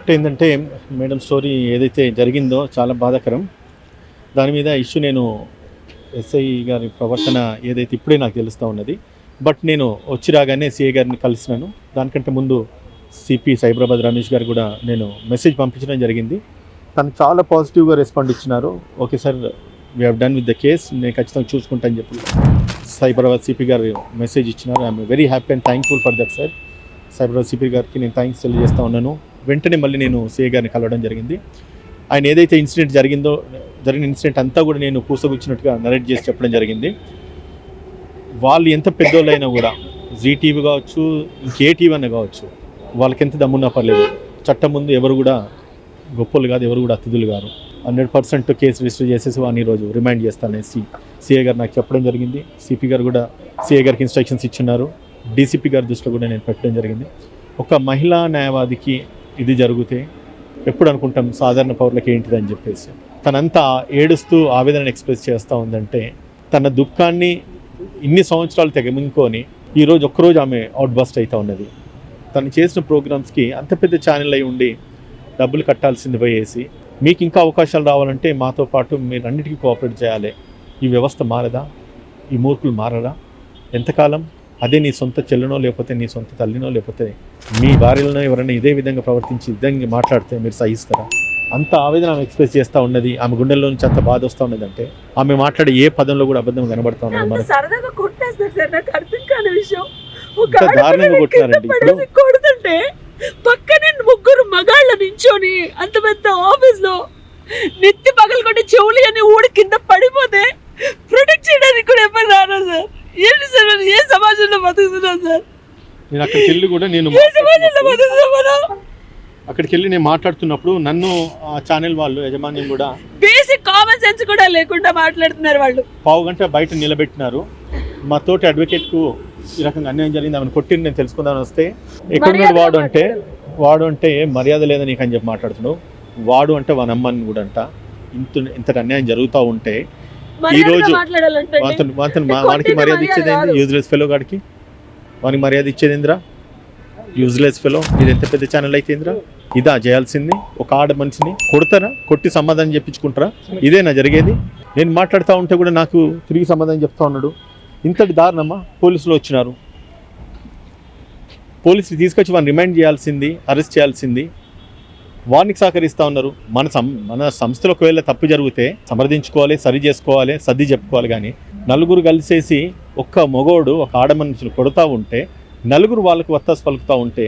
ఒకటేంటంటే madam story ఏదైతే జరిగిందో చాలా బాధాకరం. దాని మీద ఇష్యూ నేను ఎస్ఐ గారి ప్రవర్తన ఏదైతే ఇప్పుడే నాకు తెలుస్తూ ఉన్నది. బట్ నేను వచ్చి రాగానే సిఐ గారిని కలిసినాను. దానికంటే ముందు సిపి సైబరాబాద్ రమేష్ గారు కూడా నేను మెసేజ్ పంపించడం జరిగింది. తను చాలా పాజిటివ్గా రెస్పాండ్ ఇచ్చినారు. Okay sir, we have done with the case, నేను ఖచ్చితంగా చూసుకుంటాను చెప్పి సైబరాబాద్ సిపి గారు మెసేజ్ ఇచ్చినారు. I'm very happy and thankful for that sir. Cyberabad CP గారికి నేను థ్యాంక్స్ తెలియజేస్తూ ఉన్నాను. వెంటనే మళ్ళీ నేను సిఐ గారిని కలవడం జరిగింది. ఆయన ఏదైతే ఇన్సిడెంట్ జరిగిన ఇన్సిడెంట్ అంతా కూడా నేను పూసగుచ్చినట్టుగా నరేట్ చేసి చెప్పడం జరిగింది. వాళ్ళు ఎంత పెద్దోళ్ళైనా కూడా జీటీవీ కావచ్చు, ఇంకే టీవీ అన్న కావచ్చు, వాళ్ళకి ఎంత దమ్మున్నా పర్లేదు, చట్టం ముందు ఎవరు కూడా గొప్పలు కాదు, ఎవరు కూడా అతిథులు కాదు. 100% కేసు రిజిస్టర్ చేసేసి వాడిని ఈరోజు రిమైండ్ చేస్తానేసి సిఐ గారు నాకు చెప్పడం జరిగింది. సిపి గారు కూడా సిఐ గారికి ఇన్స్ట్రక్షన్స్ ఇచ్చున్నారు. డీసీపీ గారి దృష్టిలో కూడా నేను పెట్టడం జరిగింది. ఒక మహిళా న్యాయవాదికి ఇది జరిగితే ఎప్పుడు అనుకుంటాం సాధారణ పౌరులకి ఏంటిదని చెప్పేసి. తనంతా ఏడుస్తూ ఆవేదన ఎక్స్ప్రెస్ చేస్తూ ఉందంటే తన దుఃఖాన్ని ఇన్ని సంవత్సరాలు తెగమించుకొని ఈరోజు ఒక్కరోజు ఆమె అవుట్ బస్ట్ అవుతూ ఉన్నది. తను చేసిన ప్రోగ్రామ్స్కి అంత పెద్ద ఛానల్ అయి ఉండి డబ్బులు కట్టాల్సింది పోయేసి మీకు ఇంకా అవకాశాలు రావాలంటే మాతో పాటు మీరు అన్నిటికీ కోఆపరేట్ చేయాలి. ఈ వ్యవస్థ మారదా? ఈ మూర్ఖులు మారరా? ఎంతకాలం అదే నీ సొంత చెల్లెనో లేకపోతే నీ సొంత తల్లినో లేకపోతే మీ భార్యలనో ఎవరైనా ఇదే విధంగా ప్రవర్తించి విధంగా మాట్లాడితే మీరు సహిస్తారా? అంత ఆవేదన ఆమె ఎక్స్ప్రెస్ చేస్తూ ఉన్నది. ఆమె గుండెల్లో నుంచి అంత బాధ వస్తూ ఉన్నదంటే ఆమె మాట్లాడే ఏ పదంలో కూడా అబద్ధం కనబడతా ఉన్నది. మనకు దారుణంగా కొట్టినారండి. కొడుతుంటే పక్కనే ముగ్గురు మగాళ్ళ నించొని అంత పెద్ద ఆఫీస్ లో నెత్తి పగలు కొట్టి చెవులు అని ఊడి కింద పడిపోతే ప్రొటెక్ట్ చేయడానికి కూడా ఎవరు రారా సార్? ఏంటి సార్, ఏ సమాజంలో బతుకుతున్నాం సార్? నేను అక్కడికి వెళ్ళి కూడా నేను మాట్లాడుతున్నప్పుడు నన్ను ఆ ఛానల్ వాళ్ళు యజమాన్యం కూడా బేసిక్ కామన్ సెన్స్ కూడా లేకుండా మాట్లాడుతున్నారు. వాళ్ళు పావు గంట బయట నిలబెట్టినారు. మా తోటి అడ్వకేట్కు ఈ రకంగా అన్యాయం జరిగింది, ఆమెను కొట్టింది నేను తెలుసుకుందామని వస్తే ఎక్కడున్నాడు వాడు అంటే మర్యాద లేదా నీకు అని చెప్పి మాట్లాడుతున్నావు. వాడు అంటే వాని అమ్మని కూడా అంట. ఇంతటి అన్యాయం జరుగుతూ ఉంటే ఈరోజు వానికి మర్యాద ఇచ్చేదేంది? యూజ్లెస్ ఫెలో గాడికి వానికి మర్యాద ఇచ్చేదేంద్రా? Useless fellow. ఇది ఎంత పెద్ద ఛానల్ అయితే ఏంద్రా? ఇదా చేయాల్సింది? ఒక ఆడ మనిషిని కొడతారా? కొట్టి సమాధానం చెప్పించుకుంటారా? ఇదేనా జరిగేది? నేను మాట్లాడుతూ ఉంటే కూడా నాకు తిరిగి సమాధానం చెప్తా ఉన్నాడు. ఇంతటి దారుణమా? పోలీసులు వచ్చినారు, పోలీసులు తీసుకొచ్చి వాడిని రిమైండ్ చేయాల్సింది, అరెస్ట్ చేయాల్సింది. వానికి సహకరిస్తూ ఉన్నారు. మన సంస్థలో ఒకవేళ తప్పు జరిగితే సమర్థించుకోవాలి, సరి చేసుకోవాలి, సర్ది చెప్పుకోవాలి. కానీ నలుగురు కలిసేసి ఒక్క మగోడు ఒక ఆడ మనుషులు కొడుతూ ఉంటే నలుగురు వాళ్ళకు వత్తాసు పలుకుతూ ఉంటే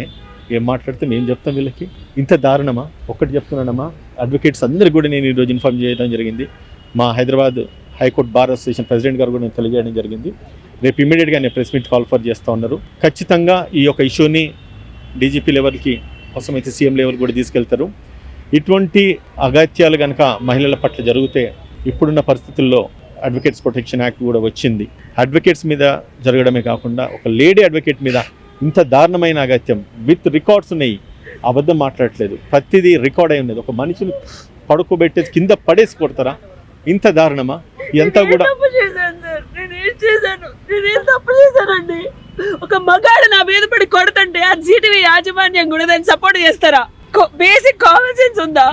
ఏం మాట్లాడితే మేము చెప్తాం వీళ్ళకి? ఇంత దారుణమా? ఒక్కటి చెప్తున్నానమ్మా, అడ్వకేట్స్ అందరికీ కూడా నేను ఈరోజు ఇన్ఫార్మ్ చేయడం జరిగింది. మా Hyderabad high court bar association president గారు కూడా నేను తెలియజేయడం జరిగింది. రేపు ఇమీడియట్గా నేను ప్రెస్ మీట్ కాల్ఫర్ చేస్తూ ఉన్నారు. ఖచ్చితంగా ఈ యొక్క ఇష్యూని డీజీపీ లెవెల్కి, అవసరమైతే సీఎం లెవెల్ కూడా తీసుకెళ్తారు. ఇటువంటి అగత్యాలు కనుక మహిళల పట్ల జరిగితే ఇప్పుడున్న పరిస్థితుల్లో అడ్వకేట్స్ ప్రొటెక్షన్ యాక్ట్ కూడా వచ్చింది. అడ్వకేట్స్ మీద జరగడమే కాకుండా ఒక లేడీ అడ్వకేట్ మీద ఇంత దారుణమైన అగత్యం విత్ రికార్డ్స్ ఉన్నాయి. అబద్ధం మాట్లాడట్లేదు, ప్రతిదీ రికార్డ్ అయి ఉన్నది. ఒక మనిషిని పడుకోబెట్టేసి కింద పడేసి కొడతారా? ఇంత దారుణమా? ఇదంతా కూడా నేనేం తప్పు చేశానండి? ఒక మగాడు నా మీద పడి కొడుతుంటే ఆ జీటీవీ యాజమాన్యం కూడా దాన్ని సపోర్ట్ చేస్తారా? బేసిక్ కామన్ సెన్స్ ఉందా?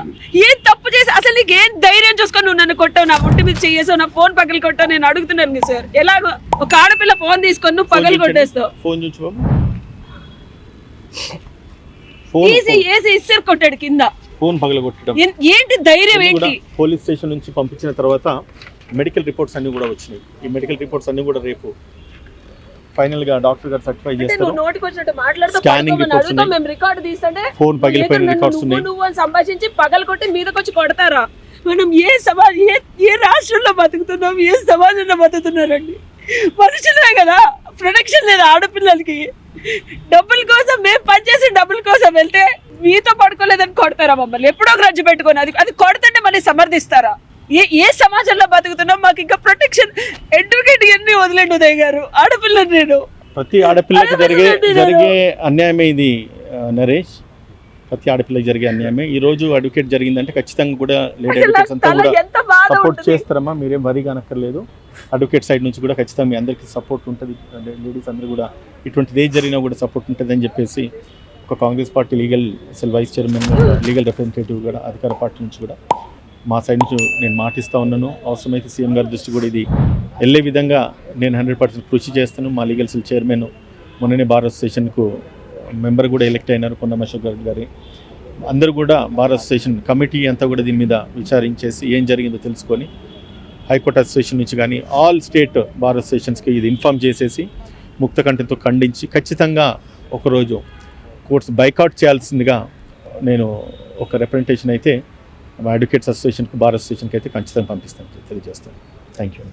ఏం తప్పు చేసి అసలు నీకు ఏం ధైర్యం చూసుకొని నువ్వు నన్ను కొట్టావు, నా ఒంటి మీద చేసావు, నా ఫోన్ పగలు కొట్టావు? నేను అడుగుతున్నాను సార్, ఎలాగో ఒక ఆడపిల్ల ఫోన్ తీసుకొని నువ్వు పగలు కొట్టేస్తావు. ఇస్సర్ కొట్టాడు కింద, ఫోన్ పగల కొట్టడం ఏంటి ధైర్యం? ఏంటి? పోలీస్ స్టేషన్ నుంచి పంపించిన తర్వాత మెడికల్ రిపోర్ట్స్ అన్ని కూడా వచ్చినాయి. ఈ మెడికల్ రిపోర్ట్స్ అన్ని కూడా రేపు ఫైనల్ గా డాక్టర్ గారు సర్టిఫై చేస్తారు. స్కానింగ్ రిపోర్ట్స్ ఉన్నాయి, మేము రికార్డ్ తీస్తుంటే ఫోన్ పగిలిపోయిన రికార్డ్స్ ఉన్నాయి. నువ్వు సంభాషించి పగలు కొట్టి మీదకొచ్చి కొడతారా? మనం ఏ రాష్ట్రంలో బతుకుతున్నాం, ఏ సమాజంలో బతుకుతున్నారండి? మనుషులే కదా, ప్రొటెక్షన్ లేదు ఆడపిల్లలకి. డబ్బుల కోసం మేము పనిచేసి డబ్బుల కోసం వెళ్తే మీతో పడుకోలేదని కొడతారా మమ్మల్ని? ఎప్పుడో గ్రజ్జు పెట్టుకొని అది కొడుతుంటే మళ్ళీ సమర్థిస్తారా? ఏ సమాజంలో బతుకుతున్నాం? మాకు ఇంకా ప్రొటెక్షన్ అడ్వకేట్ ఎన్ని వదిలేండి ఉదయ్ గారు. ఆడపిల్లని నేను ప్రతి ఆడపిల్లకి జరిగే అన్యాయమే ఇది నరేష్. ప్రతి ఆడపిల్లకి జరిగే అన్యాయమే. ఈ రోజు అడ్వకేట్ జరిగిందంటే ఖచ్చితంగా కూడా లేడీ అడ్వకేట్స్ అంతా కూడా సపోర్ట్ చేస్తారమ్మా, మీరేం వరి కానక్కర్లేదు. అడ్వకేట్ సైడ్ నుంచి కూడా ఖచ్చితంగా మీ అందరికీ సపోర్ట్ ఉంటుంది. లేడీస్ అందరూ కూడా ఇటువంటిది ఏది జరిగినా కూడా సపోర్ట్ ఉంటుంది అని చెప్పేసి ఒక Congress party legal cell vice chairman legal representative కూడా అధికార పార్టీ నుంచి కూడా మా సైడ్ నుంచి నేను మాటిస్తూ ఉన్నాను. అవసరమైతే సీఎం గారి దృష్టి కూడా ఇది వెళ్ళే విధంగా నేను 100% కృషి చేస్తాను. మా లీగల్ సెల్ చైర్మన్ మొన్ననే బార్ అసోసియేషన్కు మెంబర్ కూడా ఎలక్ట్ అయినారు, పొన్నం అశోక్ గారి. అందరూ కూడా బార్ అసోసియేషన్ కమిటీ అంతా కూడా దీని మీద విచారించేసి ఏం జరిగిందో తెలుసుకొని హైకోర్టు అసోసియేషన్ నుంచి కానీ ఆల్ స్టేట్ బార్ అసోసియేషన్స్కి ఇది ఇన్ఫామ్ చేసేసి ముక్త కంఠంతో ఖండించి ఖచ్చితంగా ఒకరోజు కోర్ట్స్ బైకాట్ చేయాల్సిందిగా నేను ఒక రిప్రజెంటేషన్ అయితే మా అడ్వకేట్స్ అసోసియేషన్కి బార్ అసోసియేషన్కి అయితే ఖచ్చితంగా పంపిస్తాను, తెలియజేస్తాను. Thank you.